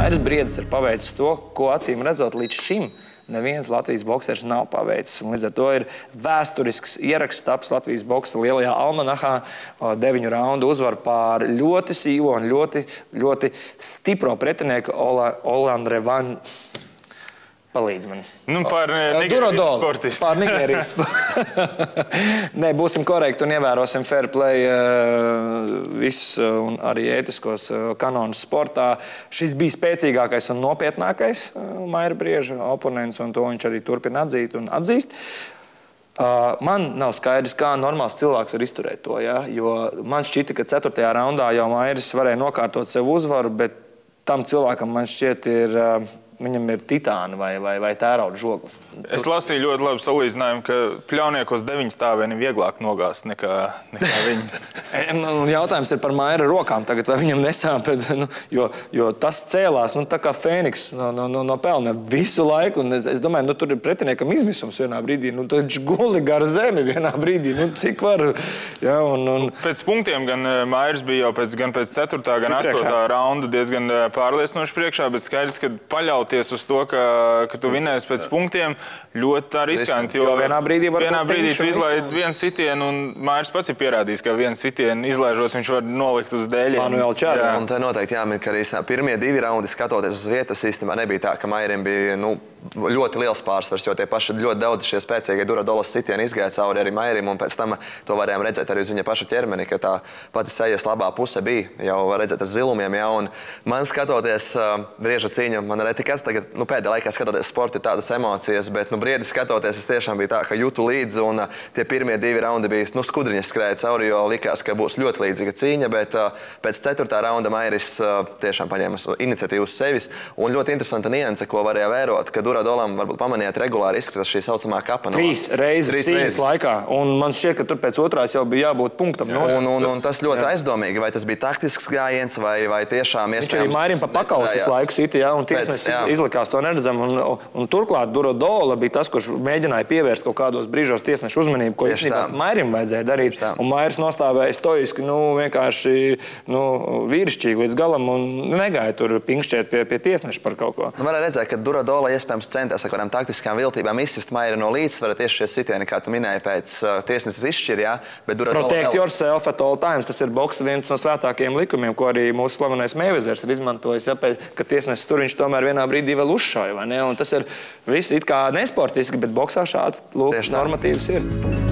Mairis Briedis ir paveicis to, ko acīm redzot līdz šim neviens Latvijas boksers nav paveicis. Un līdz ar to ir vēsturisks ieraksts taps Latvijas boksa lielajā almanahā, 9 raundu uzvaru pār ļoti sīvo un ļoti stipro pretinieku Olandu Revanu. Palīdz man. Nu, par Nigērijas sportistu. Pār Nigērijas. Nē, būsim korekti un ievērosim fair play visus un arī ētiskos kanonus sportā. Šis bija spēcīgākais un nopietnākais Maira Brieža oponents, un to viņš arī turpina atzīt un atzīst. Man nav skaidrs, kā normāls cilvēks var izturēt to, ja? Jo man šķita, ka 4. raundā jau Mairis varēja nokārtot sev uzvaru, bet tam cilvēkam man šķiet viņam ir titāna vai tērauda žoglis. Es lasīju ļoti labu salīdzinājumu, ka pļauniekos 9 stāvēni vieglāk nogāzt nekā viņi. Jautājums ir par Maira rokām tagad, vai viņam nesāp, jo tas cēlās tā kā Fēniks no pelna visu laiku. Un es domāju, tur ir pretiniekam izmisums vienā brīdī. Taču guli gar zemi vienā brīdī. Cik var? Ja, Pēc punktiem gan Mairis bija jau gan pēc 4. gan 8. raunda diezgan pārliecinoši priekšā, bet skaidrs, ka paļauties uz to, ka tu vinēsi pēc punktiem, ļoti tā riskanti. Jo vienā brīdī tu izlaid vienu sitienu, un Mairis pats ir pierādījis, ka vienu sitienu izlaižot, viņš var nolikt uz dēļiem. Manuel Čārā. Un te noteikti jāmin, ka arī pirmie 2 raundi skatoties uz vietas īstenībā nebija tā, ka Mairim bija, ļoti liels pārsvars, jo tie paši ļoti daudz šie spēcīgie Duradolas sitieni izgāja cauri arī Mairim, un pēc tam to varējām redzēt arī uz viņa paša ķermeni, ka tā pati sejas labā puse bija, jau var redzēt ar zilumiem, ja, un man skatoties Brieža cīņu, man arī tikai tagad, pēdējā laikā skatoties sportu ir tādas emocijas, bet, Briedis skatoties, es tiešām bija tā, ka jūtu līdzi, un tie pirmie 2 raundi bija, skudriņas skrēja cauri, jo likās, ka būs ļoti līdzīga cīņa, bet pēc 4. raunda Mairis tiešām paņēma iniciatīvu uz sevis, un ļoti interesanta nianse, ko varēja vērot, ka Duradolam varbūt pamanījāt regulāri izskatās šī saucamā kapa no 3 reizes cīņas laikā, un man šķiet, ka tur pēc 2. jau bija jābūt punktam. Un tas ļoti aizdomīgi, vai tas bija taktisks gājiens, vai tiešām iespējams... Viņš arī Mairim pa pakaus visu laiku siti, un tiesnesis izlikās to neredzam, un turklāt Duradola bija tas, kurš mēģināja pievērst kaut kādos brīžos tiesnešu uzmanību, ko īstenībā Mairim vajadzēja darīt, un Mairis nostāvēja stoiski, vienkārši vīrišķīgi līdz galam un negāja tur pinkšķēt pie tiesneša par kaut ko. Varēja redzēt, ka Duradola iespējams centās ar kādām taktiskām viltībām izsist Mairi no līdzsvara, tieši šie sitieni, kā tu minēji, pēc tiesneses izšķir, bet Duradola... Protect yourself at all times, tas ir boksa viens no svētākajiem likumiem, ko arī mūsu slavenais Mayweathers ir izmantojis, ka tiesneses tur viņš tomēr vienā brīdī vēl uzšauja, vai ne? Un tas ir viss it kā nesportiski, bet boksā šāds normatīvs ir.